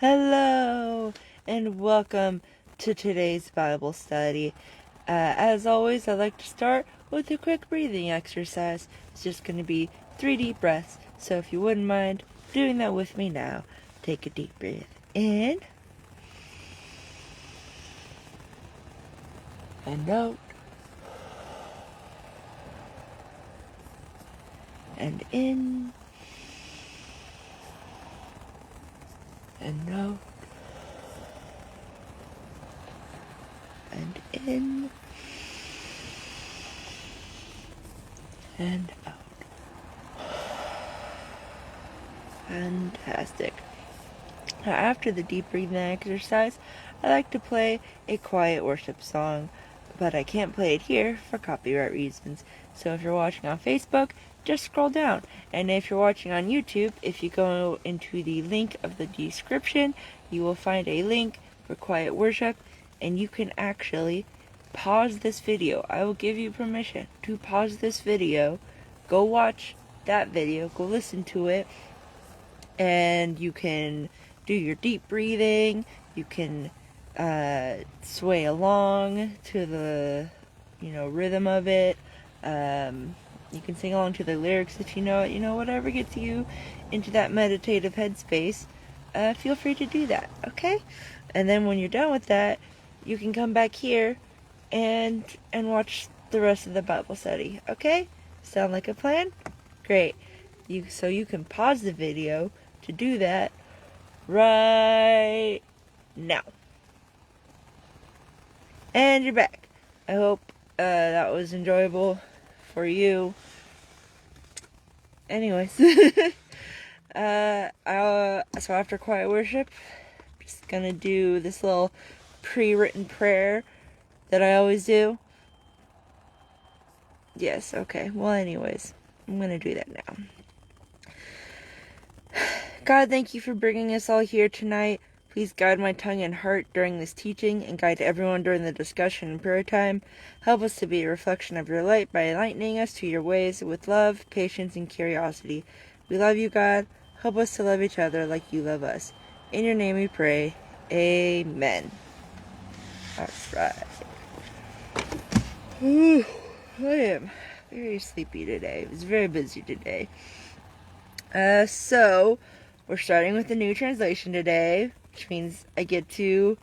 Hello, and welcome to today's Bible study. As always, I'd like to start with a quick breathing exercise. It's just going to be 3 deep breaths, so if you wouldn't mind doing that with me now, take a deep breath in and out, and in and out, and in and out. Fantastic. Now, after the deep breathing exercise, I like to play a quiet worship song, but I can't play it here for copyright reasons. So if you're watching on Facebook, just scroll down. And if you're watching on YouTube, if you go into the link of the description, you will find a link for quiet worship, and you can actually pause this video. I will give you permission to pause this video, go watch that video, go listen to it, and you can do your deep breathing. You can sway along to the rhythm of it. You can sing along to the lyrics if you know it. Whatever gets you into that meditative headspace, feel free to do that, okay? And then when you're done with that, you can come back here and watch the rest of the Bible study, okay? Sound like a plan? Great. So you can pause the video to do that right now. And you're back. I hope that was enjoyable for you. Anyways, so after quiet worship, I'm just gonna do this little pre-written prayer that I always do. Yes, okay. Well, anyways, I'm gonna do that now. God, thank you for bringing us all here tonight. Please guide my tongue and heart during this teaching, and guide everyone during the discussion and prayer time. Help us to be a reflection of your light by enlightening us to your ways with love, patience, and curiosity. We love you, God. Help us to love each other like you love us. In your name we pray. Amen. All right. I am very sleepy today. It was very busy today. So we're starting with a new translation today, which means I get to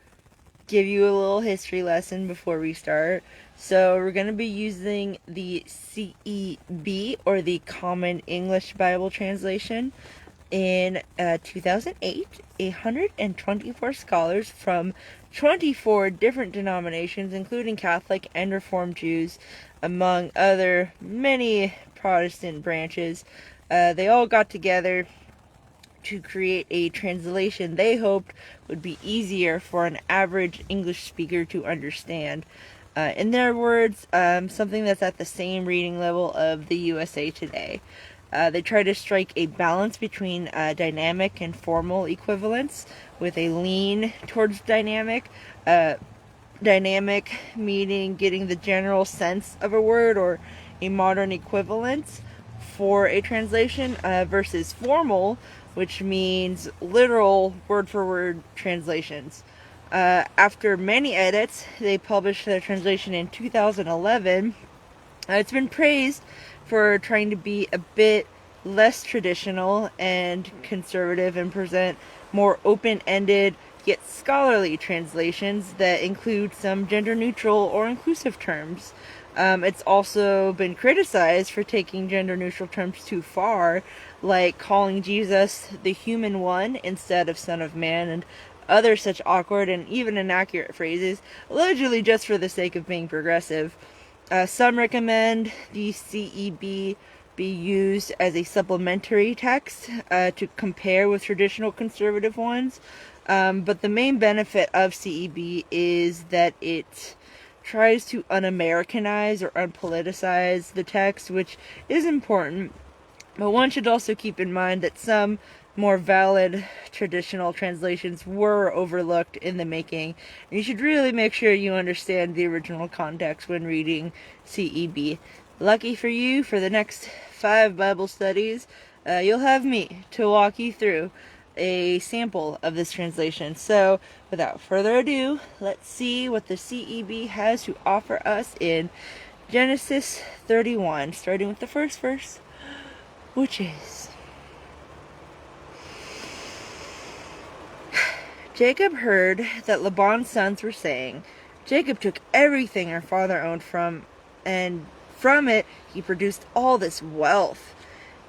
give you a little history lesson before we start. So we're going to be using the CEB, or the Common English Bible Translation. In 2008, 124 scholars from 24 different denominations, including Catholic and Reformed Jews, among other many Protestant branches, they all got together to create a translation they hoped would be easier for an average English speaker to understand. In their words, something that's at the same reading level of the USA Today. They try to strike a balance between dynamic and formal equivalence, with a lean towards dynamic. Dynamic meaning getting the general sense of a word or a modern equivalence for a translation, versus formal, which means literal word-for-word translations. After many edits, they published their translation in 2011. It's been praised for trying to be a bit less traditional and conservative and present more open-ended yet scholarly translations that include some gender-neutral or inclusive terms. It's also been criticized for taking gender-neutral terms too far, like calling Jesus the human one instead of Son of Man, and other such awkward and even inaccurate phrases, allegedly just for the sake of being progressive. Some recommend the CEB be used as a supplementary text to compare with traditional conservative ones. But the main benefit of CEB is that it tries to un-Americanize or unpoliticize the text, which is important. But one should also keep in mind that some more valid traditional translations were overlooked in the making. And you should really make sure you understand the original context when reading CEB. Lucky for you, for the next 5 Bible studies, you'll have me to walk you through a sample of this translation. So, without further ado, let's see what the CEB has to offer us in Genesis 31, starting with the first verse, which is, Jacob heard that Laban's sons were saying, Jacob took everything our father owned and from it he produced all this wealth.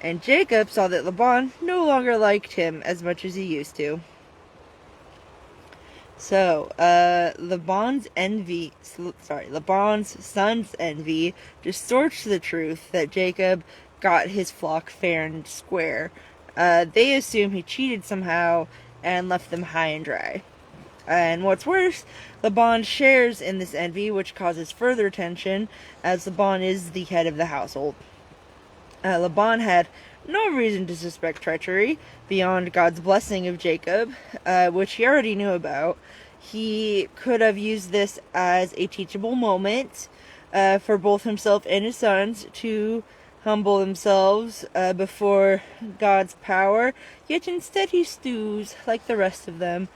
And Jacob saw that Laban no longer liked him as much as he used to. So, Laban's son's envy distorts the truth that Jacob got his flock fair and square. They assume he cheated somehow and left them high and dry. And what's worse, Laban shares in this envy, which causes further tension, as Laban is the head of the household. Laban had no reason to suspect treachery beyond God's blessing of Jacob, which he already knew about. He could have used this as a teachable moment for both himself and his sons to humble themselves before God's power, yet instead he stews like the rest of them.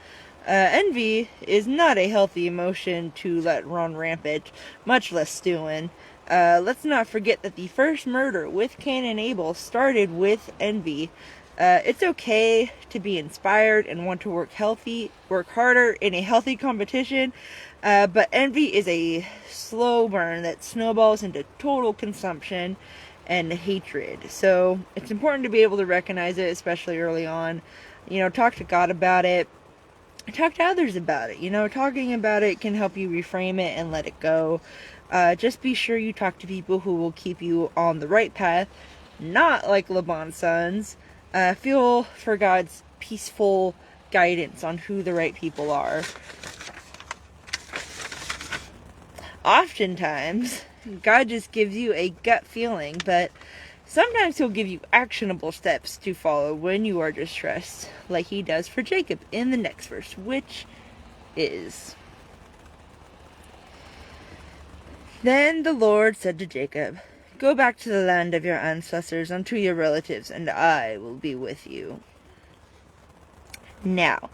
Envy is not a healthy emotion to let run rampant, much less stewing. Let's not forget that the first murder with Cain and Abel started with envy. It's okay to be inspired and want to work harder in a healthy competition, but envy is a slow burn that snowballs into total consumption and hatred. So it's important to be able to recognize it, especially early on. Talk to God about it. Talk to others about it. Talking about it can help you reframe it and let it go. Just be sure you talk to people who will keep you on the right path, not like Laban's sons. Feel for God's peaceful guidance on who the right people are. Oftentimes, God just gives you a gut feeling, but sometimes he'll give you actionable steps to follow when you are distressed, like he does for Jacob in the next verse, which is, Then the Lord said to Jacob, Go back to the land of your ancestors unto your relatives, and I will be with you. Now,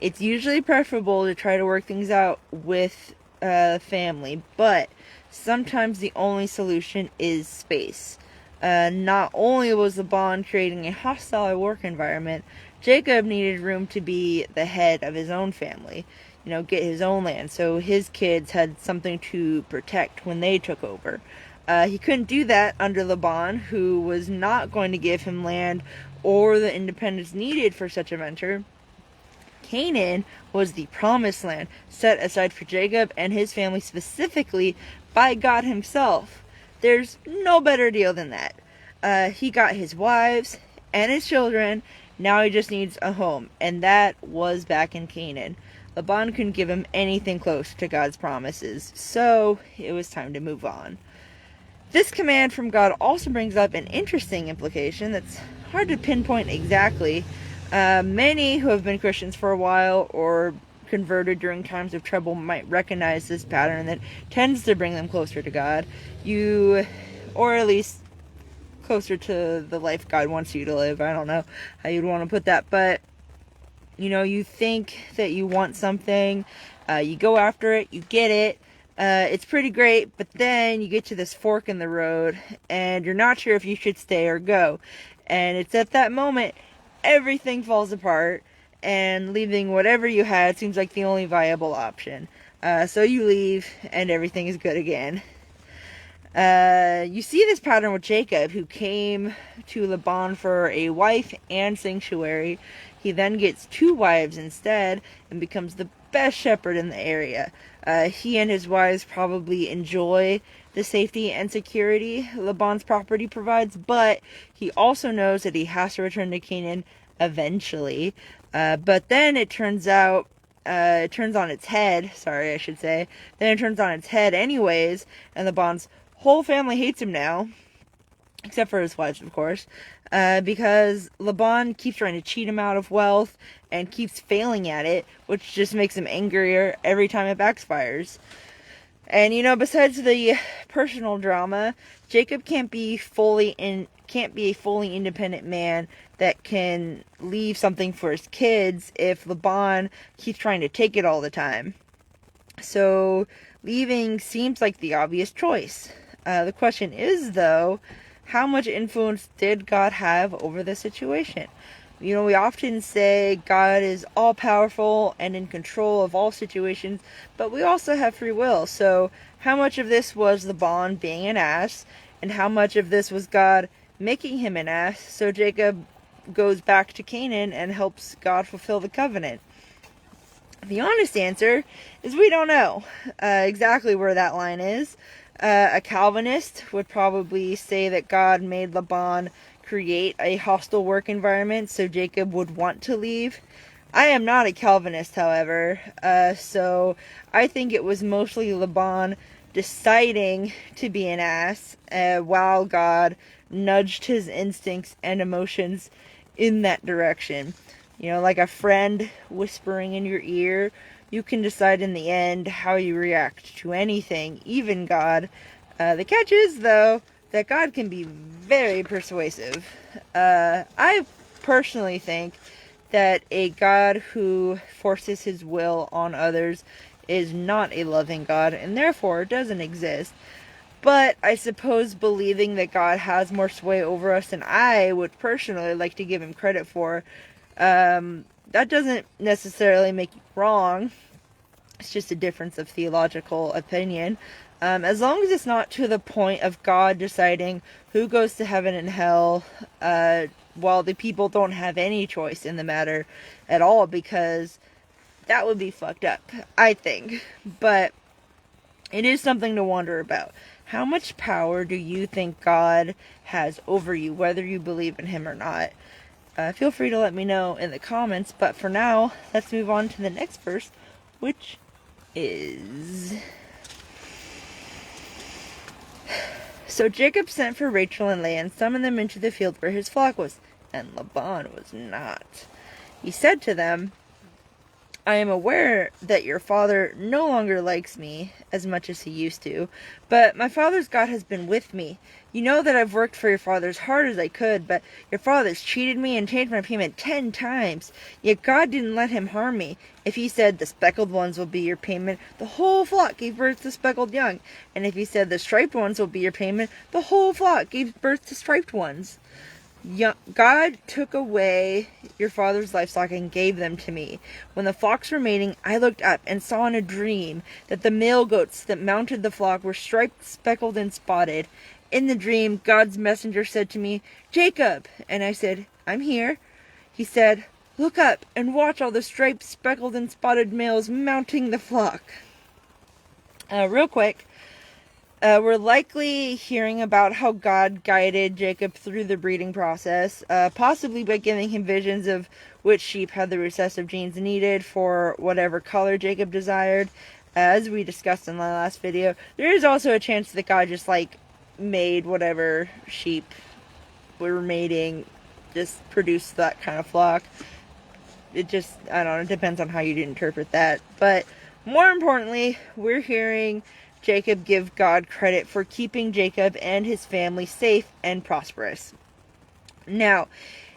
it's usually preferable to try to work things out with family, but sometimes the only solution is space. Not only was the bond creating a hostile work environment, Jacob needed room to be the head of his own family, get his own land, so his kids had something to protect when they took over. He couldn't do that under Laban, who was not going to give him land or the independence needed for such a venture. Canaan was the promised land set aside for Jacob and his family specifically by God himself. There's no better deal than that. He got his wives and his children. Now he just needs a home, and that was back in Canaan. Laban couldn't give him anything close to God's promises, so it was time to move on. This command from God also brings up an interesting implication that's hard to pinpoint exactly. Many who have been Christians for a while or converted during times of trouble might recognize this pattern that tends to bring them closer to God. Or at least closer to the life God wants you to live. I don't know how you'd want to put that, but you think that you want something, you go after it, you get it, it's pretty great, but then you get to this fork in the road, and you're not sure if you should stay or go, and it's at that moment, everything falls apart, and leaving whatever you had seems like the only viable option, so you leave, and everything is good again. You see this pattern with Jacob, who came to Laban for a wife and sanctuary. He then gets 2 wives instead and becomes the best shepherd in the area. He and his wives probably enjoy the safety and security Laban's property provides, but he also knows that he has to return to Canaan eventually. But then it turns on its head, Then it turns on its head anyways, and Laban's whole family hates him now, except for his wives, of course, because Laban keeps trying to cheat him out of wealth and keeps failing at it, which just makes him angrier every time it backfires. And besides the personal drama, Jacob can't be a fully independent man that can leave something for his kids if Laban keeps trying to take it all the time. So leaving seems like the obvious choice. The question is, though, how much influence did God have over the situation? You know, we often say God is all-powerful and in control of all situations, but we also have free will. So how much of this was Laban being an ass, and how much of this was God making him an ass so Jacob goes back to Canaan and helps God fulfill the covenant? The honest answer is we don't know exactly where that line is. A Calvinist would probably say that God made Laban create a hostile work environment so Jacob would want to leave. I am not a Calvinist, however, so I think it was mostly Laban deciding to be an ass while God nudged his instincts and emotions in that direction. You know, like a friend whispering in your ear, you can decide in the end how you react to anything, even God. The catch is, though, that God can be very persuasive. I personally think that a God who forces his will on others is not a loving God, and therefore doesn't exist. But I suppose believing that God has more sway over us than I would personally like to give him credit for, that doesn't necessarily make you wrong. It's just a difference of theological opinion. As long as it's not to the point of God deciding who goes to heaven and hell, while the people don't have any choice in the matter at all, because that would be fucked up, I think. But it is something to wonder about. How much power do you think God has over you, whether you believe in him or not? Feel free to let me know in the comments, but for now, let's move on to the next verse, which is... So Jacob sent for Rachel and Leah and summoned them into the field where his flock was, and Laban was not. He said to them, I am aware that your father no longer likes me as much as he used to, but my father's God has been with me. You know that I've worked for your father as hard as I could, but your father's cheated me and changed my payment 10 times. Yet God didn't let him harm me. If he said the speckled ones will be your payment, the whole flock gave birth to speckled young. And if he said the striped ones will be your payment, the whole flock gave birth to striped ones. God took away your father's livestock and gave them to me. When the flocks were mating, I looked up and saw in a dream that the male goats that mounted the flock were striped, speckled, and spotted. In the dream, God's messenger said to me, Jacob! And I said, I'm here. He said, look up and watch all the striped, speckled, and spotted males mounting the flock. Real quick. We're likely hearing about how God guided Jacob through the breeding process, possibly by giving him visions of which sheep had the recessive genes needed for whatever color Jacob desired. As we discussed in the last video, there is also a chance that God just, made whatever sheep were mating, just produce that kind of flock. It just, I don't know, it depends on how you interpret that. But more importantly, we're hearing Jacob give God credit for keeping Jacob and his family safe and prosperous. Now,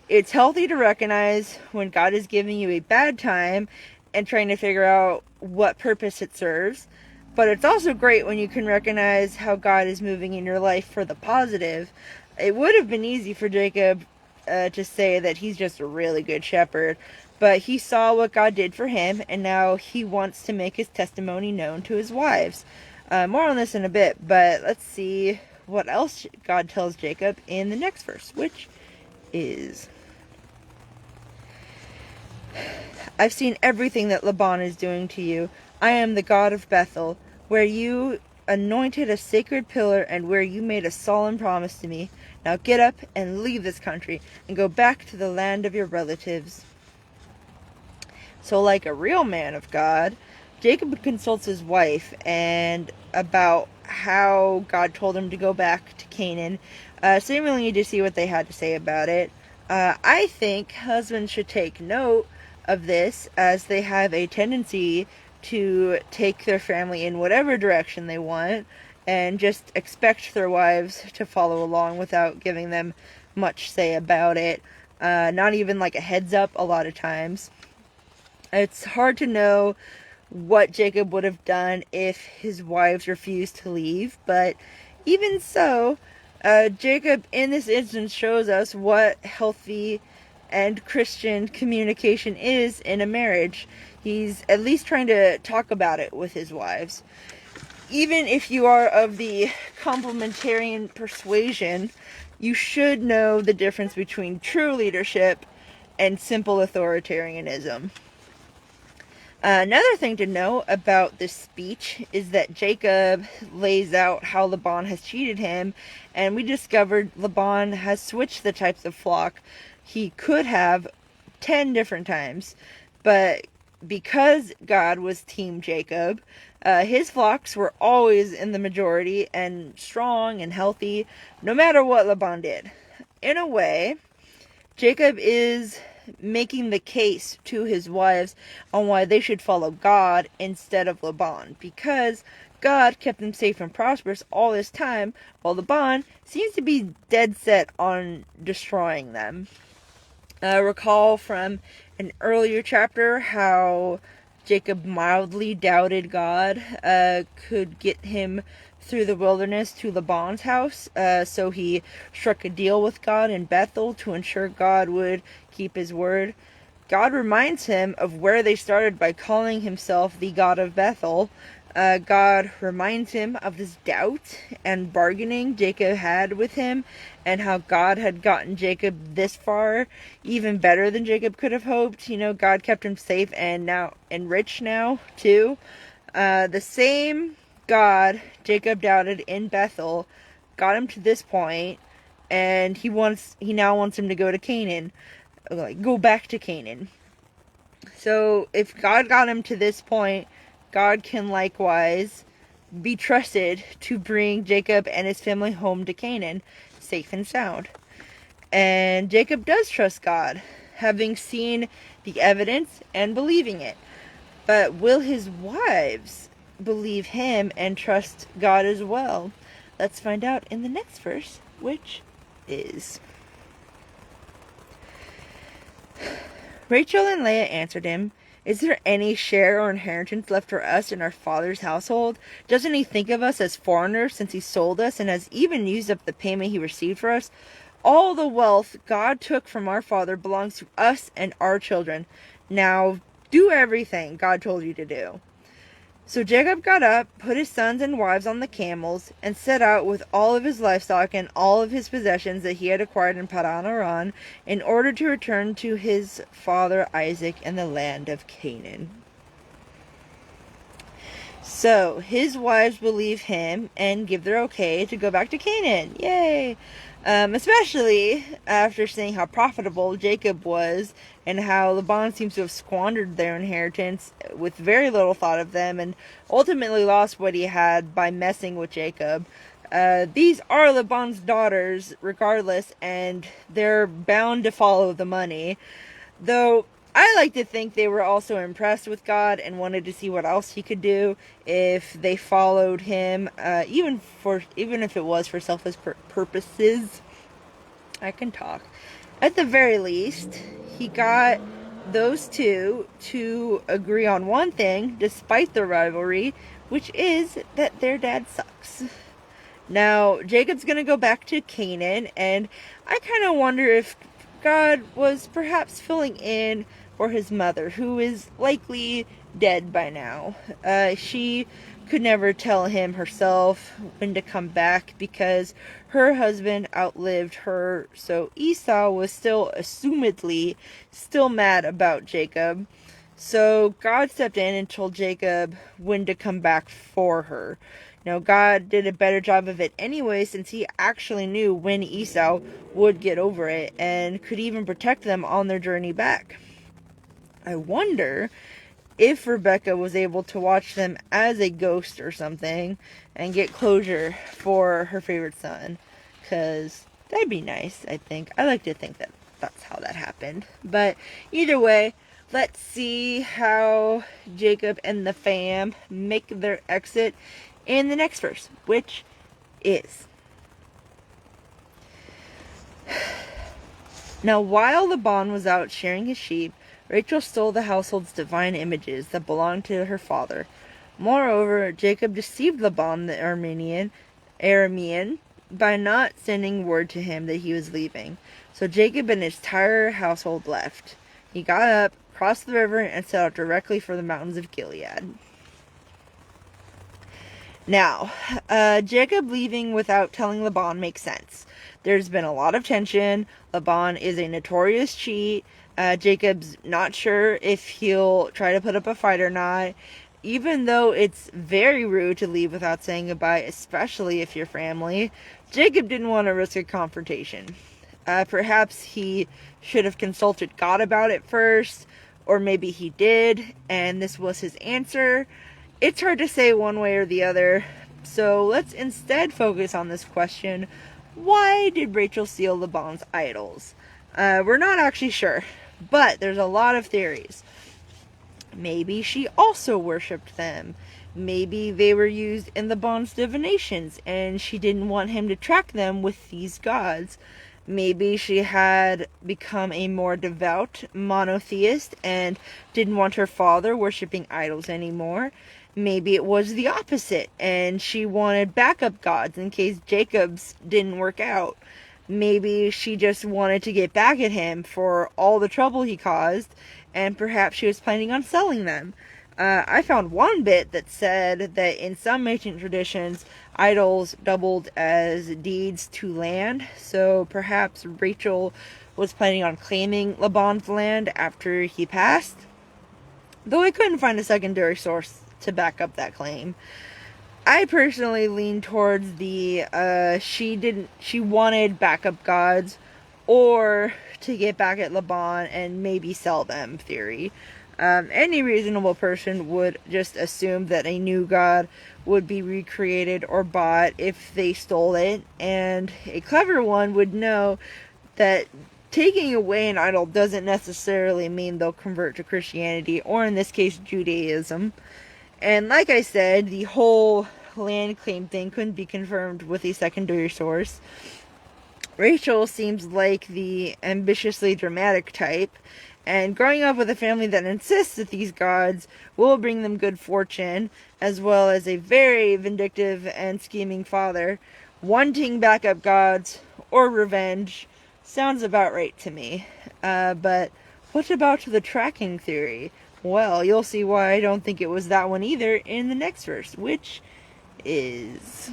it's healthy to recognize when God is giving you a bad time and trying to figure out what purpose it serves. But it's also great when you can recognize how God is moving in your life for the positive. It would have been easy for Jacob to say that he's just a really good shepherd, but he saw what God did for him, and now he wants to make his testimony known to his wives. More on this in a bit, but let's see what else God tells Jacob in the next verse, which is... I've seen everything that Laban is doing to you. I am the God of Bethel, where you anointed a sacred pillar and where you made a solemn promise to me. Now get up and leave this country and go back to the land of your relatives. So like a real man of God, Jacob consults his wife and about how God told him to go back to Canaan. So you really need to see what they had to say about it. I think husbands should take note of this, as they have a tendency to take their family in whatever direction they want and just expect their wives to follow along without giving them much say about it. not even like a heads up a lot of times. It's hard to know what Jacob would have done if his wives refused to leave, but even so, Jacob in this instance shows us what healthy and Christian communication is in a marriage. He's at least trying to talk about it with his wives. Even if you are of the complementarian persuasion, you should know the difference between true leadership and simple authoritarianism. Another thing to know about this speech is that Jacob lays out how Laban has cheated him, and we discovered Laban has switched the types of flock. He could have 10 different times, but because God was Team Jacob, his flocks were always in the majority and strong and healthy, no matter what Laban did. In a way, Jacob is making the case to his wives on why they should follow God instead of Laban, because God kept them safe and prosperous all this time, while Laban seems to be dead set on destroying them. Recall from an earlier chapter how Jacob mildly doubted God could get him through the wilderness to Laban's house, so he struck a deal with God in Bethel to ensure God would keep his word. God reminds him of where they started by calling himself the God of Bethel. God reminds him of this doubt and bargaining Jacob had with him, and how God had gotten Jacob this far, even better than Jacob could have hoped. God kept him safe and rich now too. The same God Jacob doubted in Bethel got him to this point, and he now wants him to go to Canaan, go back to Canaan. So if God got him to this point, God can likewise be trusted to bring Jacob and his family home to Canaan, safe and sound. And Jacob does trust God, having seen the evidence and believing it. But will his wives believe him and trust God as well? Let's find out in the next verse, which is: Rachel and Leah answered him, "Is there any share or inheritance left for us in our father's household? Doesn't he think of us as foreigners since he sold us and has even used up the payment he received for us? All the wealth God took from our father belongs to us and our children. Now do everything God told you to do." So Jacob got up, put his sons and wives on the camels, and set out with all of his livestock and all of his possessions that he had acquired in Padan Aram, in order to return to his father Isaac in the land of Canaan. So his wives believe him and give their okay to go back to Canaan. Yay! Especially after seeing how profitable Jacob was and how Laban seems to have squandered their inheritance with very little thought of them and ultimately lost what he had by messing with Jacob. These are Laban's daughters regardless, and they're bound to follow the money. Though I like to think they were also impressed with God and wanted to see what else he could do if they followed him, even if it was for selfish purposes. I can talk. At the very least, he got those two to agree on one thing, despite the rivalry, which is that their dad sucks. Now, Jacob's going to go back to Canaan, and I kind of wonder if God was perhaps filling in for his mother, who is likely dead by now. She could never tell him herself when to come back because her husband outlived her, so Esau was assumedly still mad about Jacob. So God stepped in and told Jacob when to come back for her. Now, God did a better job of it anyway, since he actually knew when Esau would get over it and could even protect them on their journey back. I wonder if Rebecca was able to watch them as a ghost or something and get closure for her favorite son, because that'd be nice, I think. I like to think that that's how that happened. But either way, let's see how Jacob and the fam make their exit in the next verse, which is: Now, while Laban was out shearing his sheep, Rachel stole the household's divine images that belonged to her father. Moreover, Jacob deceived Laban the Aramean by not sending word to him that he was leaving. So Jacob and his entire household left. He got up, crossed the river, and set out directly for the mountains of Gilead. Now, Jacob leaving without telling Laban makes sense. There's been a lot of tension. Laban is a notorious cheat. Jacob's not sure if he'll try to put up a fight or not. Even though it's very rude to leave without saying goodbye, especially if you're family, Jacob didn't want to risk a confrontation. Perhaps he should have consulted God about it first, or maybe he did, and this was his answer. It's hard to say one way or the other, so let's instead focus on this question: why did Rachel steal Laban's idols? We're not actually sure, but there's a lot of theories. Maybe she also worshipped them. Maybe they were used in Laban's divinations, and she didn't want him to track them with these gods. Maybe she had become a more devout monotheist and didn't want her father worshipping idols anymore. Maybe it was the opposite, and she wanted backup gods in case Jacob's didn't work out. Maybe she just wanted to get back at him for all the trouble he caused, and perhaps she was planning on selling them. I found one bit that said that in some ancient traditions, idols doubled as deeds to land, so perhaps Rachel was planning on claiming Laban's land after he passed, though I couldn't find a secondary source to back up that claim. I personally lean towards the she wanted backup gods or to get back at Laban and maybe sell them theory. Any reasonable person would just assume that a new god would be recreated or bought if they stole it, and a clever one would know that taking away an idol doesn't necessarily mean they'll convert to Christianity, or in this case, Judaism. And like I said, the whole land claim thing couldn't be confirmed with a secondary source. Rachel seems like the ambitiously dramatic type, and growing up with a family that insists that these gods will bring them good fortune, as well as a very vindictive and scheming father, wanting backup gods or revenge sounds about right to me. But what about the tracking theory? Well, you'll see why I don't think it was that one either in the next verse, which is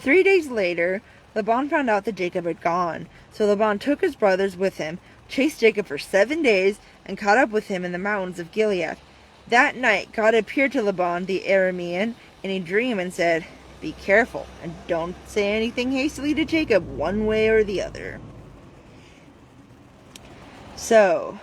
3 days later, Laban found out that Jacob had gone. So Laban took his brothers with him, chased Jacob for 7 days, and caught up with him in the mountains of Gilead. That night, God appeared to Laban the Aramean in a dream and said, "Be careful, and don't say anything hastily to Jacob one way or the other." So,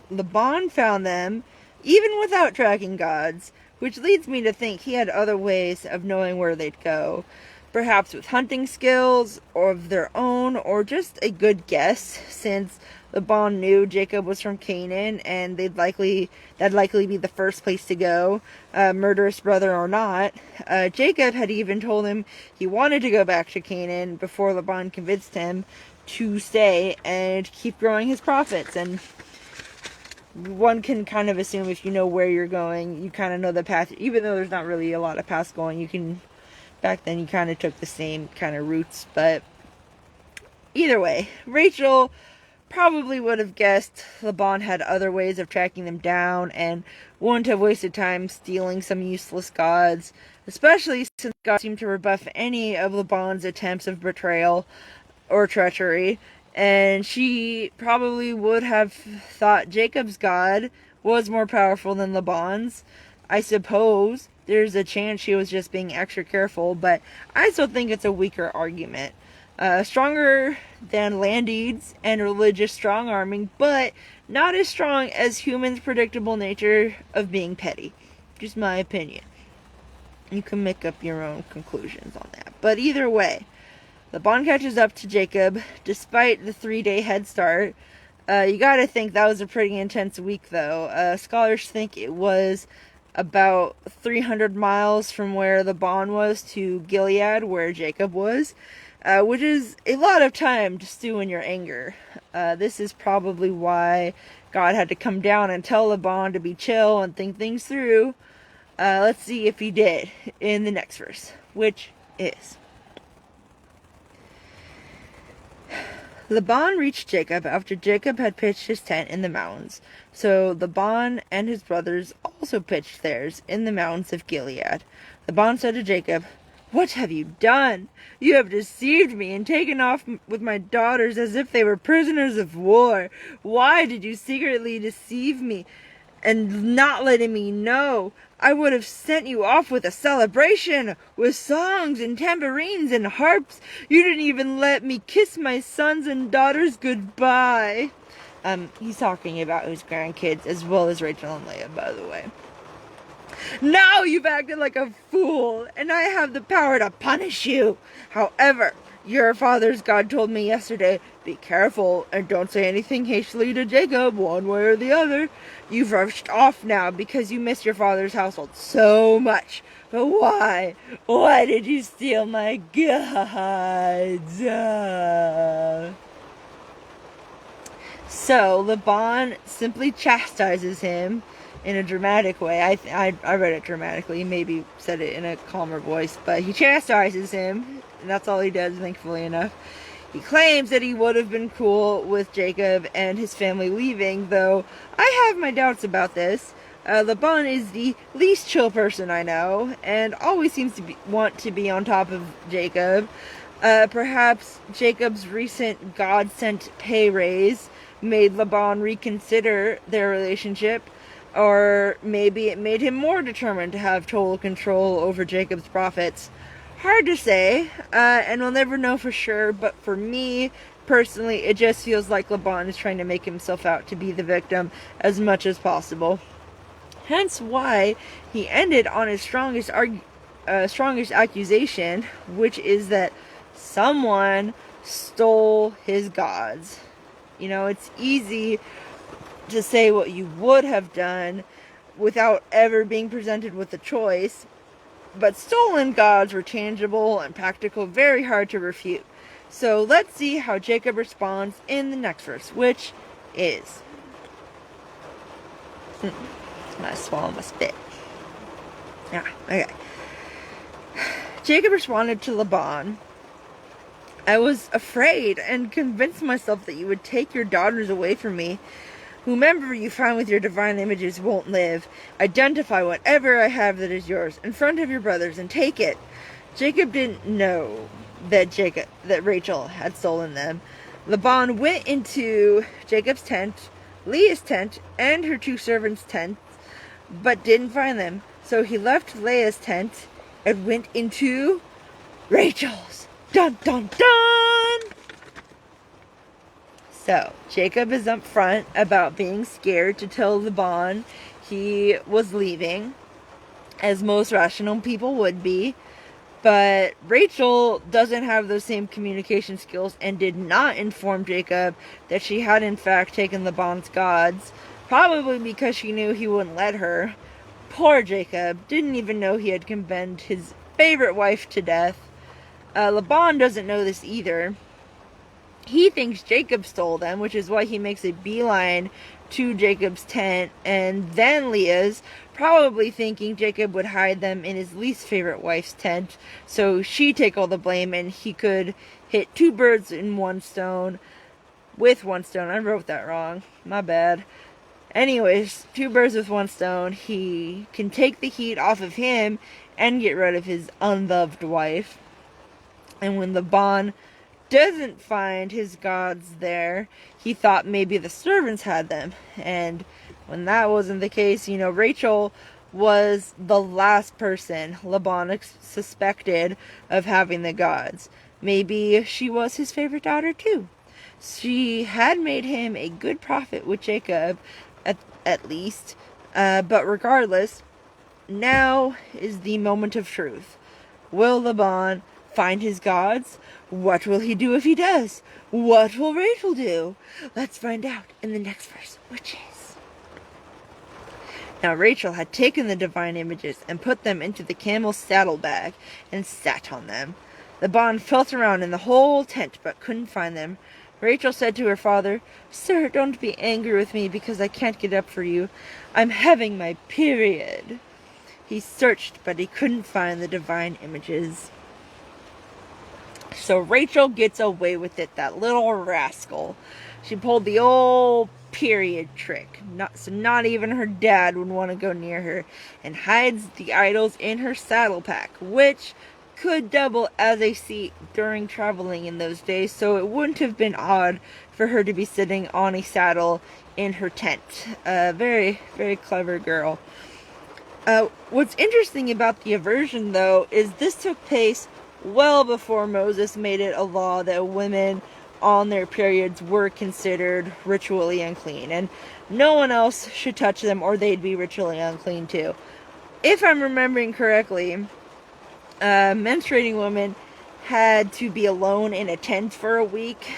Laban found them, even without tracking gods, which leads me to think he had other ways of knowing where they'd go. Perhaps with hunting skills, or of their own, or just a good guess, since Laban knew Jacob was from Canaan, and that'd likely be the first place to go, murderous brother or not. Jacob had even told him he wanted to go back to Canaan before Laban convinced him to stay and keep growing his profits. And one can kind of assume if you know where you're going, you kind of know the path, even though there's not really a lot of paths going. Back then you kind of took the same kind of routes, but either way, Rachel probably would have guessed Laban had other ways of tracking them down and wouldn't have wasted time stealing some useless gods, especially since God seemed to rebuff any of Laban's attempts of betrayal or treachery, and she probably would have thought Jacob's God was more powerful than Laban's. I suppose there's a chance she was just being extra careful, but I still think it's a weaker argument. Stronger than land deeds and religious strong-arming, but not as strong as humans' predictable nature of being petty. Just my opinion. You can make up your own conclusions on that. But either way, Laban catches up to Jacob, despite the 3-day head start. You gotta think that was a pretty intense week, though. Scholars think it was about 300 miles from where Laban was to Gilead, where Jacob was. which is a lot of time to stew in your anger. This is probably why God had to come down and tell Laban to be chill and think things through. Let's see if he did in the next verse, which is: Laban reached Jacob after Jacob had pitched his tent in the mountains. So Laban and his brothers also pitched theirs in the mountains of Gilead. Laban said to Jacob, "What have you done? You have deceived me and taken off with my daughters as if they were prisoners of war. Why did you secretly deceive me and not letting me know? I would have sent you off with a celebration, with songs and tambourines and harps. You didn't even let me kiss my sons and daughters goodbye." He's talking about his grandkids as well as Rachel and Leah, by the way. "Now you've acted like a fool, and I have the power to punish you. However, your father's God told me yesterday, 'Be careful and don't say anything hastily to Jacob, one way or the other.' You've rushed off now because you miss your father's household so much. But why? Why did you steal my gods?" So Laban simply chastises him in a dramatic way. I read it dramatically, maybe said it in a calmer voice, but he chastises him, and that's all he does, thankfully enough. He claims that he would have been cool with Jacob and his family leaving, though I have my doubts about this. Laban is the least chill person I know, and always seems to want to be on top of Jacob. Perhaps Jacob's recent God-sent pay raise made Laban reconsider their relationship, or maybe it made him more determined to have total control over Jacob's profits. Hard to say, and we'll never know for sure, but for me, personally, it just feels like Laban is trying to make himself out to be the victim as much as possible. Hence why he ended on his strongest accusation, which is that someone stole his gods. You know, it's easy to say what you would have done without ever being presented with a choice, but stolen gods were tangible and practical, very hard to refute. So let's see how Jacob responds in the next verse, which is... I swallow my spit. Yeah, okay. Jacob responded to Laban, "I was afraid and convinced myself that you would take your daughters away from me. Whomever you find with your divine images won't live. Identify whatever I have that is yours in front of your brothers and take it." Jacob didn't know that Rachel had stolen them. Laban went into Jacob's tent, Leah's tent, and her two servants' tents, but didn't find them. So he left Leah's tent and went into Rachel's. Dun dun dun! So, Jacob is up front about being scared to tell Laban he was leaving, as most rational people would be. But Rachel doesn't have those same communication skills and did not inform Jacob that she had in fact taken Laban's gods, probably because she knew he wouldn't let her. Poor Jacob didn't even know he had condemned his favorite wife to death. Laban doesn't know this either. He thinks Jacob stole them, which is why he makes a beeline to Jacob's tent and then Leah's, probably thinking Jacob would hide them in his least favorite wife's tent, so she'd take all the blame and he could hit two birds in one stone. With one stone. I wrote that wrong. My bad. Anyways, two birds with one stone. He can take the heat off of him and get rid of his unloved wife. And when Laban doesn't find his gods there, he thought maybe the servants had them. And when that wasn't the case, Rachel was the last person Laban suspected of having the gods. Maybe she was his favorite daughter too. She had made him a good prophet with Jacob, at least. But regardless, now is the moment of truth. Will Laban find his gods? What will he do if he does? What will Rachel do? Let's find out in the next verse, which is... Now Rachel had taken the divine images and put them into the camel's saddlebag and sat on them. Laban felt around in the whole tent, but couldn't find them. Rachel said to her father, "Sir, don't be angry with me because I can't get up for you. I'm having my period." He searched, but he couldn't find the divine images. So Rachel gets away with it, that little rascal. She pulled the old period trick. Not even her dad would want to go near her, and hides the idols in her saddle pack, which could double as a seat during traveling in those days, so it wouldn't have been odd for her to be sitting on a saddle in her tent. Very, very clever girl. What's interesting about the aversion, though, is this took place well before Moses made it a law that women on their periods were considered ritually unclean, and no one else should touch them or they'd be ritually unclean too. If I'm remembering correctly, menstruating women had to be alone in a tent for a week,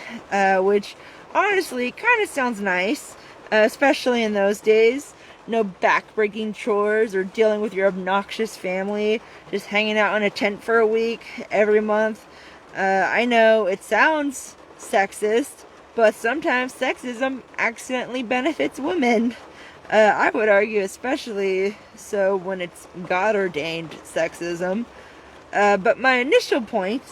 which honestly kind of sounds nice, especially in those days. No back-breaking chores or dealing with your obnoxious family, just hanging out in a tent for a week every month. I know it sounds sexist, but sometimes sexism accidentally benefits women. I would argue especially so when it's God-ordained sexism. But my initial point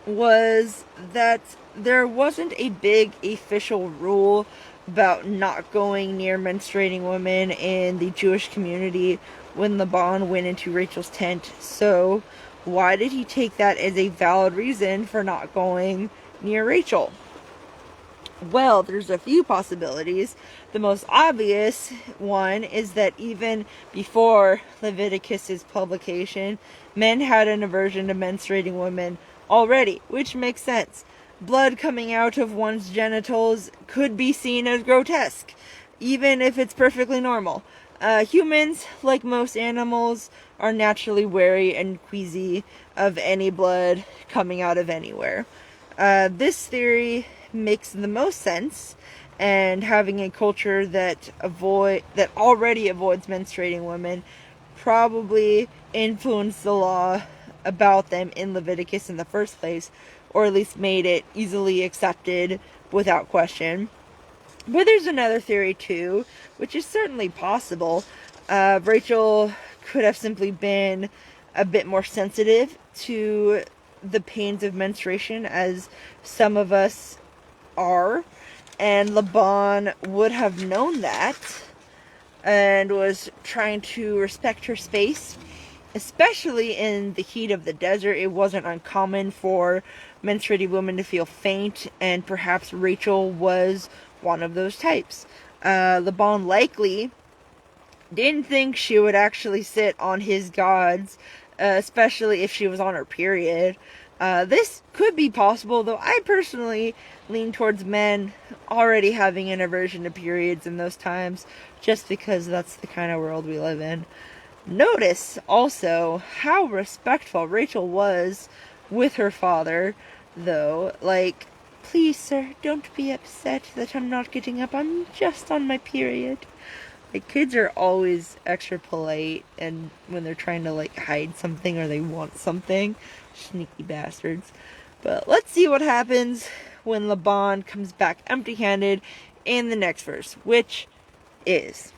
was that there wasn't a big official rule about not going near menstruating women in the Jewish community when Laban went into Rachel's tent. So why did he take that as a valid reason for not going near Rachel? Well, there's a few possibilities. The most obvious one is that even before Leviticus's publication, men had an aversion to menstruating women already, which makes sense. Blood coming out of one's genitals could be seen as grotesque, even if it's perfectly normal. Humans, like most animals, are naturally wary and queasy of any blood coming out of anywhere. This theory makes the most sense, and having a culture that already avoids menstruating women probably influenced the law about them in Leviticus in the first place, or at least made it easily accepted without question. But there's another theory too, which is certainly possible. Rachel could have simply been a bit more sensitive to the pains of menstruation, as some of us are, and Laban would have known that and was trying to respect her space. Especially in the heat of the desert, it wasn't uncommon for menstruating women to feel faint, and perhaps Rachel was one of those types. Laban likely didn't think she would actually sit on his gods, especially if she was on her period. This could be possible, though I personally lean towards men already having an aversion to periods in those times, just because that's the kind of world we live in. Notice also how respectful Rachel was with her father, though. Like, "Please, sir, don't be upset that I'm not getting up. I'm just on my period." Like, kids are always extra polite, and when they're trying to, like, hide something or they want something. Sneaky bastards. But let's see what happens when Laban comes back empty-handed in the next verse, which is...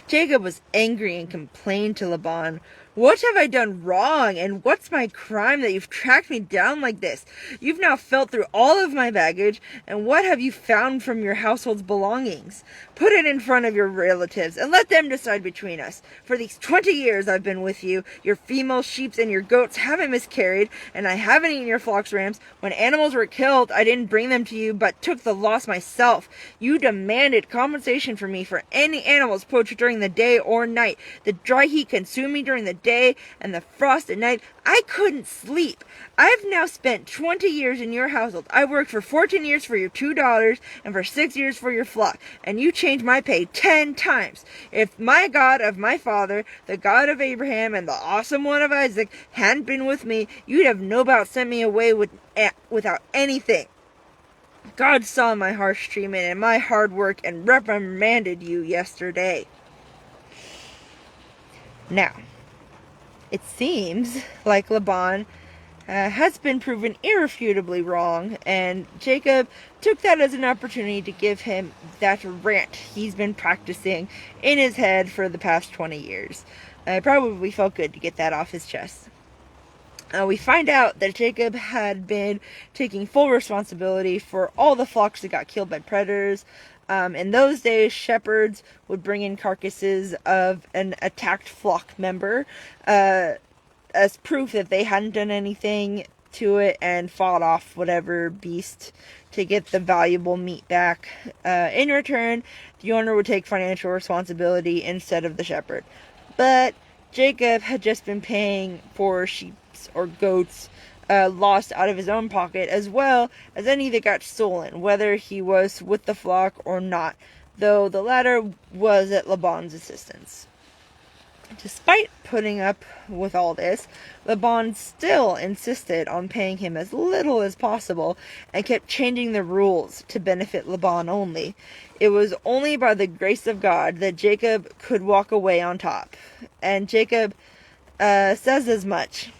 Jacob was angry and complained to Laban, "What have I done wrong, and what's my crime that you've tracked me down like this? You've now felt through all of my baggage, and what have you found from your household's belongings? Put it in front of your relatives, and let them decide between us. For these 20 years I've been with you, your female sheep and your goats haven't miscarried, and I haven't eaten your flocks, rams. When animals were killed, I didn't bring them to you, but took the loss myself. You demanded compensation from me for any animals poached during the day or night. The dry heat consumed me during the day, and the frost at night. I couldn't sleep. I've now spent 20 years in your household. I worked for 14 years for your 2 daughters and for 6 years for your flock, and you changed my pay 10 times. If my God of my father, the God of Abraham, and the awesome one of Isaac hadn't been with me, you'd have no doubt sent me away without anything. God saw my harsh treatment and my hard work and reprimanded you yesterday." Now, It seems like Laban has been proven irrefutably wrong, and Jacob took that as an opportunity to give him that rant he's been practicing in his head for the past 20 years. It probably felt good to get that off his chest. We find out that Jacob had been taking full responsibility for all the flocks that got killed by predators. In those days, shepherds would bring in carcasses of an attacked flock member as proof that they hadn't done anything to it and fought off whatever beast to get the valuable meat back. In return, the owner would take financial responsibility instead of the shepherd. But Jacob had just been paying for sheep or goats lost out of his own pocket, as well as any that got stolen, whether he was with the flock or not, though the latter was at Laban's assistance. Despite putting up with all this, Laban still insisted on paying him as little as possible and kept changing the rules to benefit Laban only. It was only by the grace of God that Jacob could walk away on top, and Jacob says as much.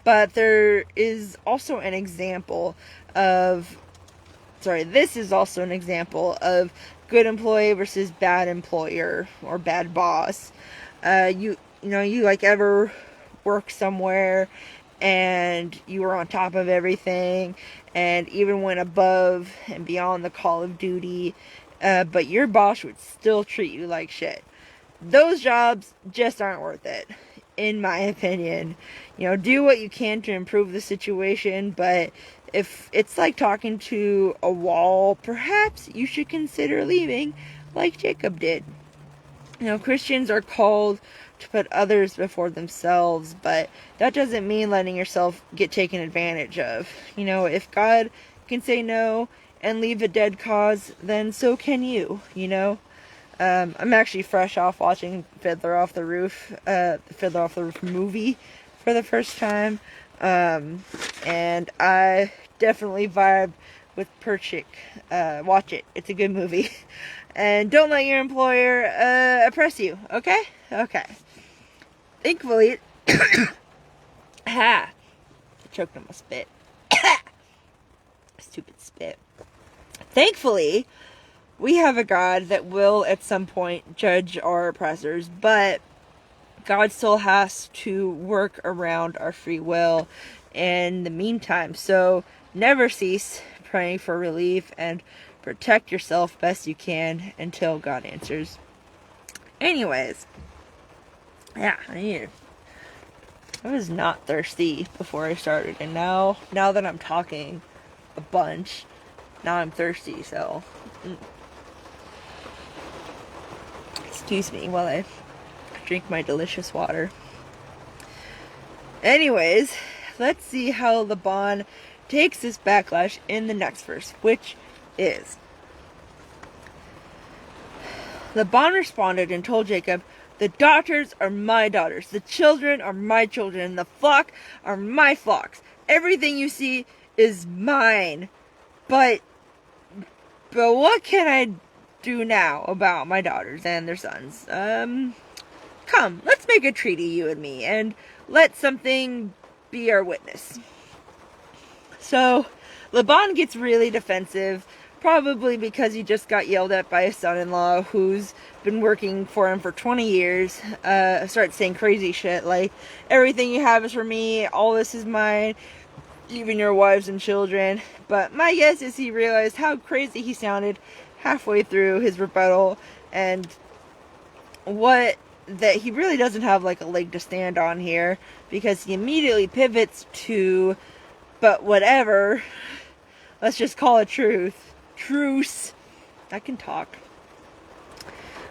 But there is also an example of, this is also an example of good employee versus bad employer or bad boss. You like ever work somewhere and you were on top of everything and even went above and beyond the call of duty, but your boss would still treat you like shit. Those jobs just aren't worth it, in my opinion. Do what you can to improve the situation, but if it's like talking to a wall, perhaps you should consider leaving like Jacob did. Christians are called to put others before themselves, but that doesn't mean letting yourself get taken advantage of. If God can say no and leave a dead cause, then so can you, I'm actually fresh off watching Fiddler Off the Roof movie for the first time, and I definitely vibed with Perchik. Watch it. It's a good movie. And don't let your employer oppress you, okay? Okay. Thankfully, I choked on my spit. Stupid spit. Thankfully, we have a God that will at some point judge our oppressors, but God still has to work around our free will in the meantime. So never cease praying for relief and protect yourself best you can until God answers. Anyways, I was not thirsty before I started, and now that I'm talking a bunch, now I'm thirsty, so excuse me while I drink my delicious water. Anyways, let's see how Laban takes this backlash in the next verse, which is: Laban responded and told Jacob, "The daughters are my daughters, the children are my children, and the flock are my flocks. Everything you see is mine. But what can I do now about my daughters and their sons? Come, let's make a treaty, you and me, and let something be our witness." So Laban gets really defensive, probably because he just got yelled at by his son-in-law, who's been working for him for 20 years. Starts saying crazy shit like, "Everything you have is for me, all this is mine, even your wives and children." But my guess is he realized how crazy he sounded halfway through his rebuttal, and that he really doesn't have like a leg to stand on here, because he immediately pivots to, "But whatever, let's just call it truce." I can talk.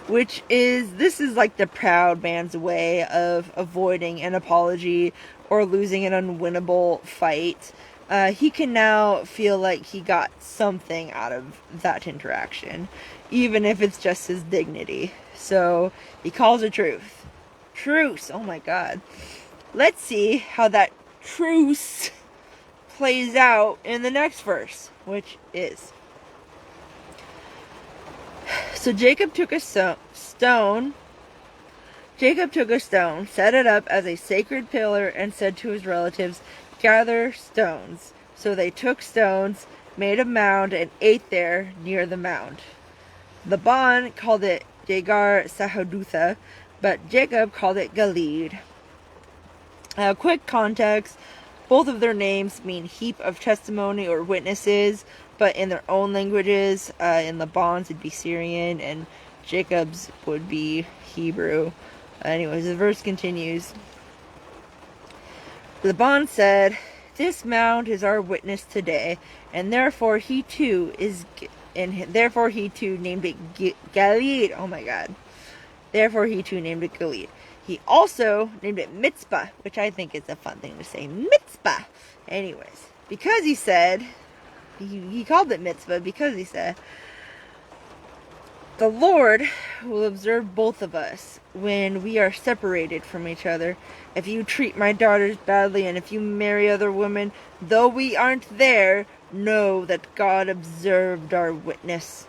This is like the proud man's way of avoiding an apology or losing an unwinnable fight. He can now feel like he got something out of that interaction, even if it's just his dignity. So he calls a truce. Oh my God. Let's see how that truce plays out in the next verse, which is: So Jacob took a stone Jacob took a stone, set it up as a sacred pillar, and said to his relatives, "Gather stones." So they took stones, made a mound, and ate there near the mound. Laban called it Jagar Sahadutha, but Jacob called it Gilead. Quick context, both of their names mean heap of testimony or witnesses, but in their own languages. In Laban's it'd be Syrian, and Jacob's would be Hebrew. Anyways, the verse continues. Laban said, "This mound is our witness today, and therefore he too named it Gilead." Oh my God. Therefore he too named it Gilead. He also named it Mitzpah, which I think is a fun thing to say. Mitzpah. Anyways, because he said, he called it Mitzpah because he said, "The Lord will observe both of us when we are separated from each other. If you treat my daughters badly and if you marry other women, though we aren't there, know that God observed our witness."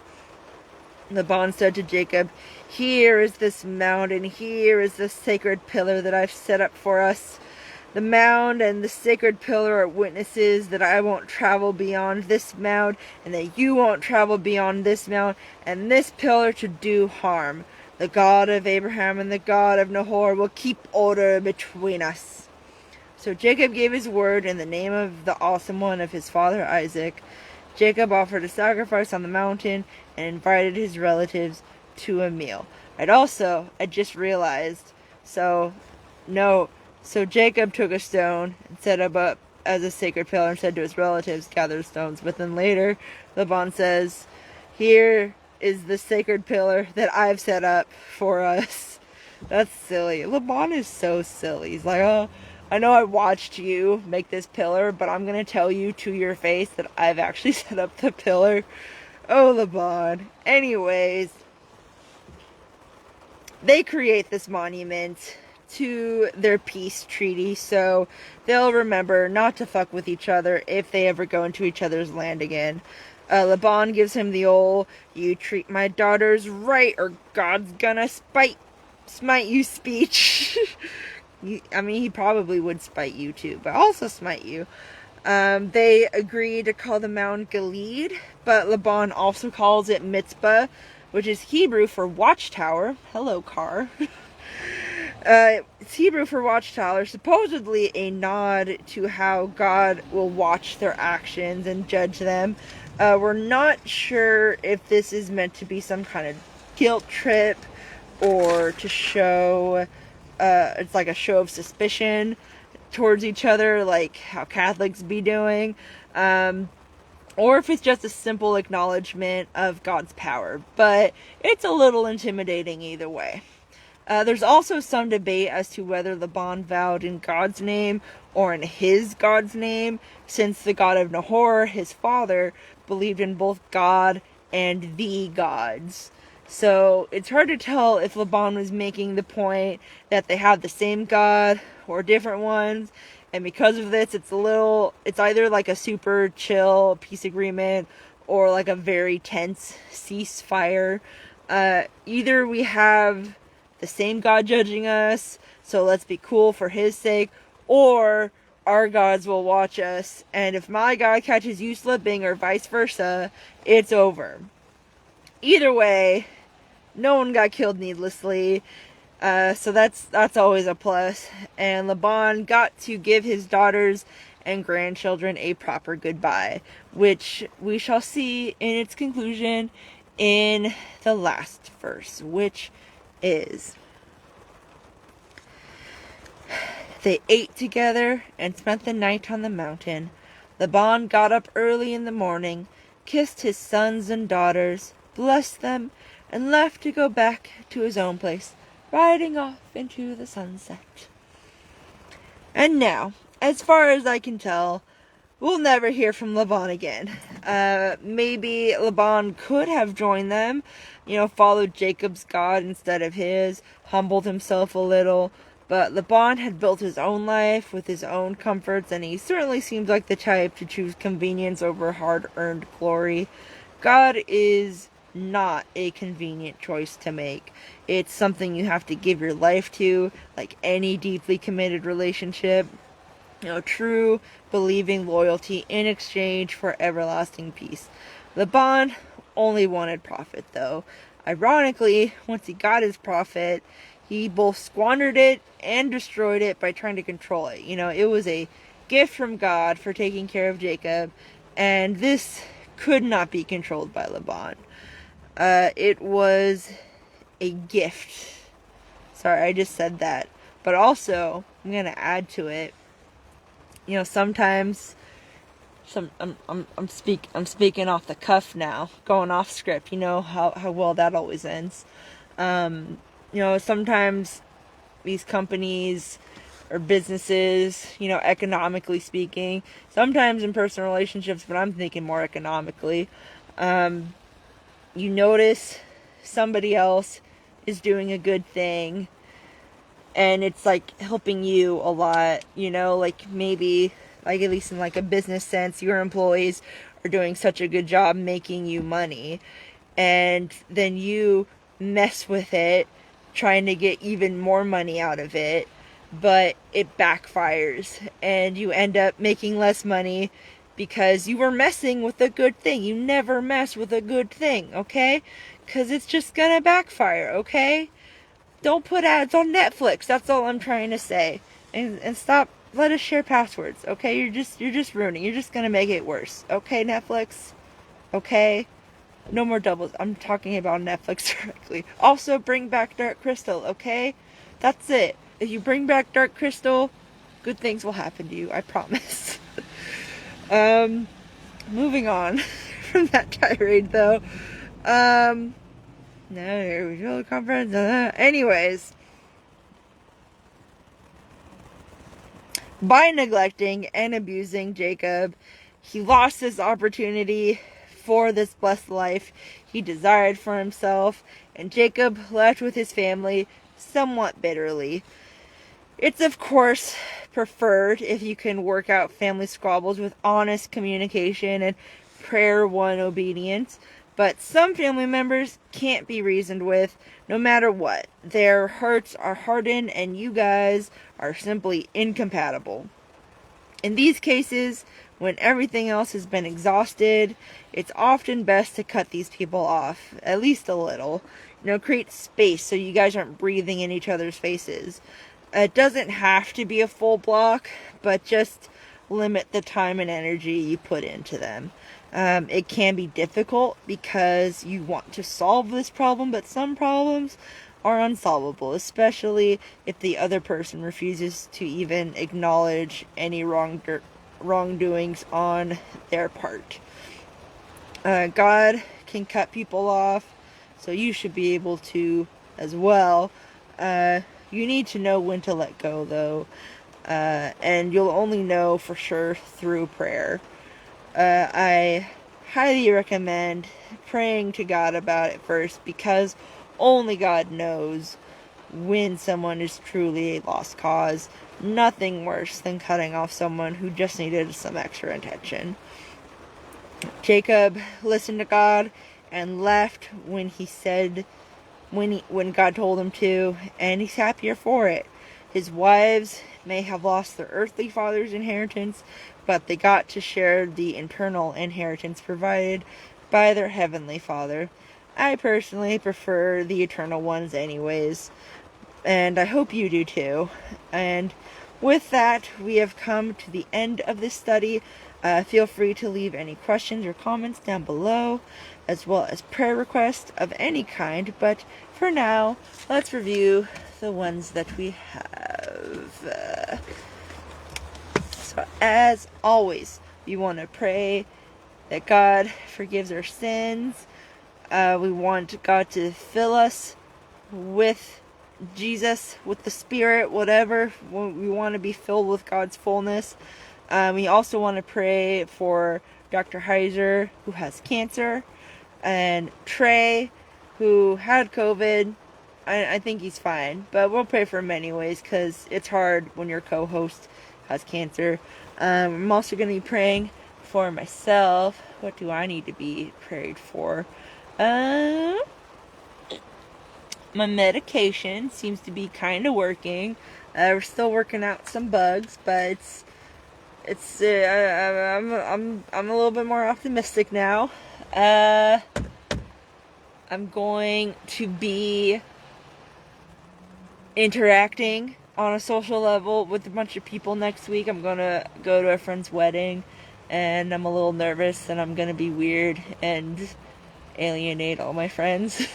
Laban said to Jacob, "Here is this mound, and here is the sacred pillar that I've set up for us. The mound and the sacred pillar are witnesses that I won't travel beyond this mound, and that you won't travel beyond this mound, and this pillar to do harm. The God of Abraham and the God of Nahor will keep order between us." So Jacob gave his word in the name of the Awesome One of his father Isaac. Jacob offered a sacrifice on the mountain and invited his relatives to a meal. I just realized, so Jacob took a stone and set it up as a sacred pillar and said to his relatives, "Gather stones." But then later, Laban says, "Here is the sacred pillar that I've set up for us." That's silly. Laban is so silly. He's like, "Oh, I know I watched you make this pillar, but I'm going to tell you to your face that I've actually set up the pillar." Oh, Laban. Anyways, they create this monument to their peace treaty, so they'll remember not to fuck with each other if they ever go into each other's land again. Laban gives him the old, "You treat my daughters right or God's gonna smite you" speech. He probably would spite you too, but also smite you. They agree to call the mound Gilead, but Laban also calls it Mitzpah, which is Hebrew for watchtower. Hello, car. It's Hebrew for watchtower, supposedly a nod to how God will watch their actions and judge them. We're not sure if this is meant to be some kind of guilt trip or to show, it's like a show of suspicion towards each other, like how Catholics be doing, or if it's just a simple acknowledgement of God's power. But it's a little intimidating either way. There's also some debate as to whether Laban vowed in God's name or in his God's name, since the God of Nahor, his father, believed in both God and the gods. So it's hard to tell if Laban was making the point that they have the same God or different ones, and because of this, it's either like a super chill peace agreement or like a very tense ceasefire. Either we have the same God judging us, so let's be cool for his sake, or our gods will watch us, and if my God catches you slipping or vice versa, it's over. Either way, no one got killed needlessly, so that's always a plus. And Laban got to give his daughters and grandchildren a proper goodbye, which we shall see in its conclusion in the last verse, which is: "They ate together and spent the night on the mountain. Laban got up early in the morning, kissed his sons and daughters, blessed them, and left to go back to his own place, riding off into the sunset." And now, as far as I can tell, we'll never hear from Laban again. Maybe Laban could have joined them, followed Jacob's God instead of his, humbled himself a little, but Laban had built his own life with his own comforts, and he certainly seems like the type to choose convenience over hard-earned glory. God is not a convenient choice to make. It's something you have to give your life to, like any deeply committed relationship. True, believing loyalty in exchange for everlasting peace. Laban only wanted profit, though. Ironically, once he got his profit, he both squandered it and destroyed it by trying to control it. It was a gift from God for taking care of Jacob, and this could not be controlled by Laban. It was a gift. Sorry, I just said that. But also, I'm going to add to it. Sometimes I'm speaking off the cuff now, going off script. How well that always ends. Sometimes these companies or businesses, economically speaking, sometimes in personal relationships, but I'm thinking more economically, you notice somebody else is doing a good thing and it's like helping you a lot, like maybe, like at least in like a business sense, your employees are doing such a good job making you money, and then you mess with it trying to get even more money out of it, but it backfires and you end up making less money because you were messing with a good thing. You never mess with a good thing, okay? Because it's just gonna backfire, okay? Don't put ads on Netflix. That's all I'm trying to say. And stop. Let us share passwords, okay? You're just ruining. You're just gonna make it worse, okay, Netflix? Okay? No more doubles. I'm talking about Netflix directly. Also, bring back Dark Crystal, okay? That's it. If you bring back Dark Crystal, good things will happen to you. I promise. Moving on from that tirade, though. No, we feel the conference. Anyways, by neglecting and abusing Jacob, he lost his opportunity for this blessed life he desired for himself, and Jacob left with his family somewhat bitterly. It's of course preferred if you can work out family squabbles with honest communication and prayer-won obedience, but some family members can't be reasoned with no matter what. Their hearts are hardened and you guys are simply incompatible. In these cases, when everything else has been exhausted, it's often best to cut these people off, at least a little. Create space so you guys aren't breathing in each other's faces. It doesn't have to be a full block, but just limit the time and energy you put into them. It can be difficult because you want to solve this problem, but some problems are unsolvable, especially if the other person refuses to even acknowledge any wrongdoings on their part. God can cut people off, so you should be able to as well. You need to know when to let go, though, and you'll only know for sure through prayer. I highly recommend praying to God about it first, because only God knows when someone is truly a lost cause. Nothing worse than cutting off someone who just needed some extra attention. Jacob listened to God and left when God told him to, and he's happier for it. His wives may have lost their earthly father's inheritance, but they got to share the eternal inheritance provided by their heavenly Father. I personally prefer the eternal ones anyways, and I hope you do too. And with that, we have come to the end of this study. Feel free to leave any questions or comments down below, as well as prayer requests of any kind, but for now, let's review the ones that we have. So as always, we want to pray that God forgives our sins. We want God to fill us with Jesus, with the Spirit, whatever. We want to be filled with God's fullness. We also want to pray for Dr. Heiser, who has cancer, and Trey, who had COVID. I think he's fine, but we'll pray for him anyways, because it's hard when your co-host has cancer. I'm also going to be praying for myself. What do I need to be prayed for? My medication seems to be kind of working. We're still working out some bugs, but I'm a little bit more optimistic now. I'm going to be interacting on a social level with a bunch of people next week. I'm gonna go to a friend's wedding, and I'm a little nervous that I'm gonna be weird and alienate all my friends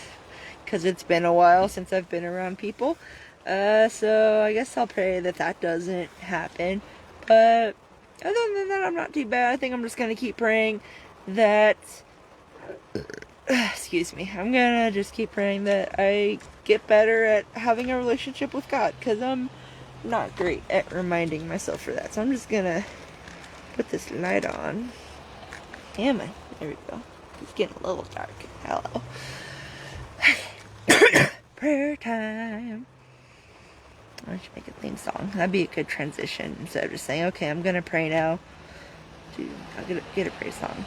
because it's been a while since I've been around people. So I guess I'll pray that that doesn't happen. But other than that, I'm not too bad. I think I'm just gonna keep praying that excuse me, I'm gonna just keep praying that I get better at having a relationship with God, because I'm not great at reminding myself for that. So I'm just gonna put this light on. Damn it. There we go. It's getting a little dark. Hello. Prayer time. I should make a theme song. That'd be a good transition instead of just saying, okay, I'm gonna pray now. I'll get a prayer song.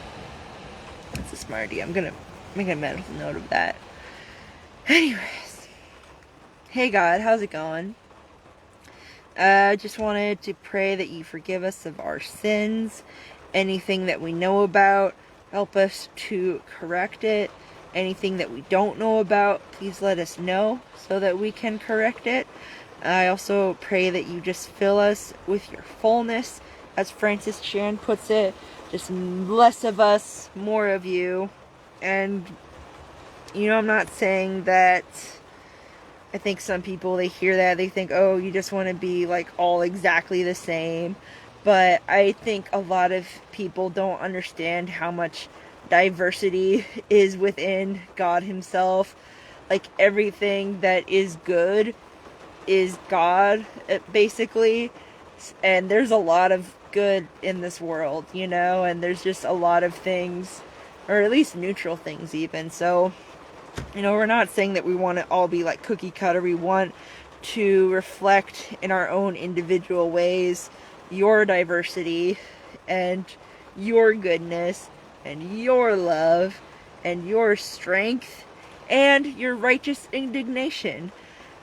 That's a smart idea. I'm gonna make a mental note of that. Anyways. Hey God, how's it going? Just wanted to pray that you forgive us of our sins. Anything that we know about, help us to correct it. Anything that we don't know about, please let us know so that we can correct it. I also pray that you just fill us with your fullness, as Francis Chan puts it. Just less of us, more of you. And, I'm not saying that. I think some people, they hear that, they think, oh, you just want to be like all exactly the same. But I think a lot of people don't understand how much diversity is within God himself. Like, everything that is good is God, basically. And there's a lot of good in this world, and there's just a lot of things, or at least neutral things even. So, we're not saying that we want to all be like cookie cutter. We want to reflect in our own individual ways your diversity and your goodness and your love and your strength and your righteous indignation.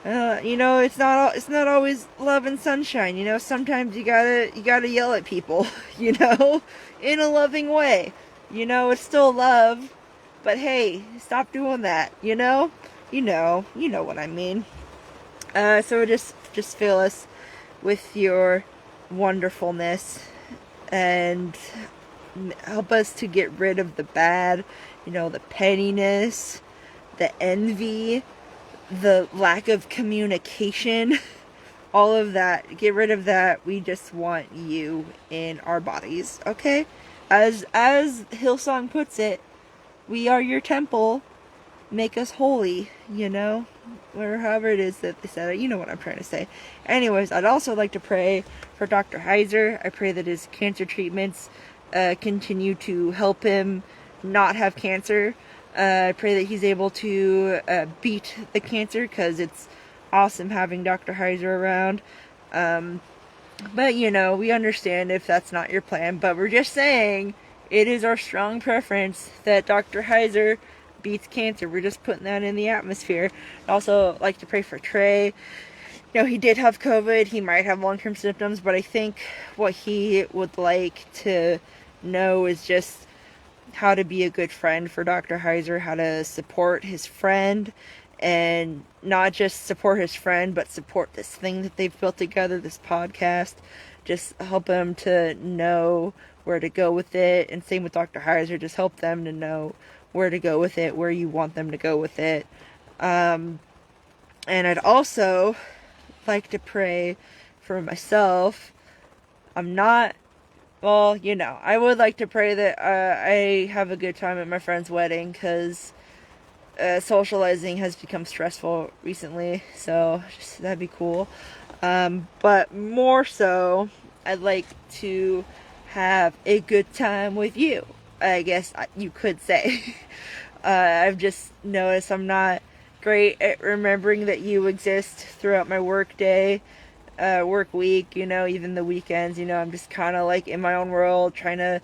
It's not always love and sunshine. Sometimes you gotta yell at people, in a loving way. It's still love, but hey, stop doing that. You know what I mean. So just fill us with your wonderfulness and help us to get rid of the bad, the pettiness, the envy, the lack of communication, all of that. Get rid of that. We just want you in our bodies, okay? As Hillsong puts it, we are your temple. Make us holy, or however it is that they said it. You know what I'm trying to say. Anyways, I'd also like to pray for Dr. Heiser. I pray that his cancer treatments continue to help him not have cancer. I pray that he's able to beat the cancer, because it's awesome having Dr. Heiser around. But, we understand if that's not your plan. But we're just saying it is our strong preference that Dr. Heiser beats cancer. We're just putting that in the atmosphere. I'd also like to pray for Trey. He did have COVID. He might have long-term symptoms. But I think what he would like to know is just how to be a good friend for Dr. Heiser, how to support his friend, and not just support his friend, but support this thing that they've built together, this podcast. Just help him to know where to go with it, and same with Dr. Heiser, just help them to know where to go with it, where you want them to go with it. And I'd also like to pray for myself. I would like to pray that I have a good time at my friend's wedding, because socializing has become stressful recently, so that'd be cool. But more so, I'd like to have a good time with you, I guess you could say. I've just noticed I'm not great at remembering that you exist throughout my work day, work week, even the weekends. I'm just kind of like in my own world, trying to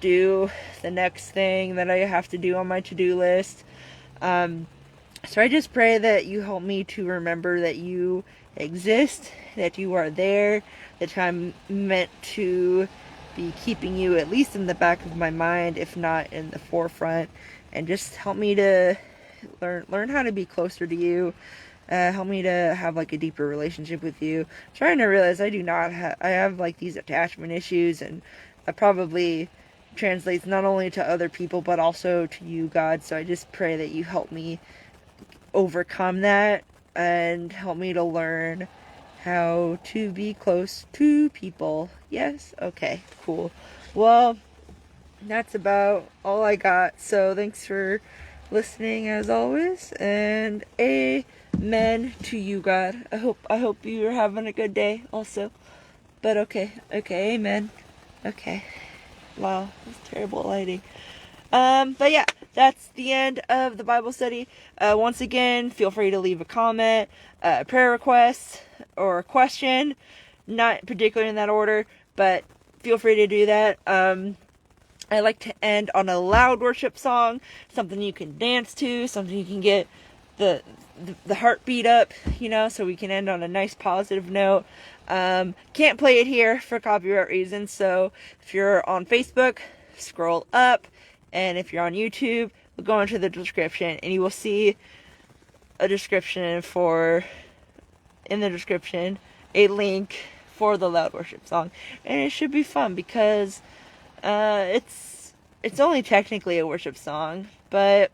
do the next thing that I have to do on my to-do list. So I just pray that you help me to remember that you exist, that you are there, that I'm meant to be keeping you at least in the back of my mind, if not in the forefront, and just help me to learn how to be closer to you. Help me to have like a deeper relationship with you. I'm trying to realize I do not have, I have like these attachment issues, and that probably translates not only to other people but also to you, God. So I just pray that you help me overcome that and help me to learn how to be close to people. Yes? Okay, cool. Well, that's about all I got. So thanks for listening as always, and amen to you, God. I hope you're having a good day also. But okay, amen. Okay. Wow, that's terrible lighting. But yeah, that's the end of the Bible study. Once again, feel free to leave a comment, prayer request, or a question. Not particularly in that order, but feel free to do that. I like to end on a loud worship song, something you can dance to, something you can get the heartbeat up, so we can end on a nice positive note. Can't play it here for copyright reasons, so if you're on Facebook, scroll up, and if you're on YouTube, go into the description, and you will see a description in the description, a link for the loud worship song, and it should be fun because it's only technically a worship song, but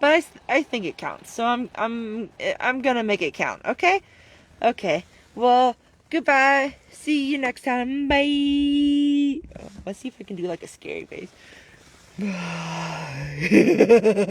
I think it counts. So I'm gonna make it count. Okay. Well, goodbye. See you next time. Bye. Let's see if I can do like a scary face. Bye.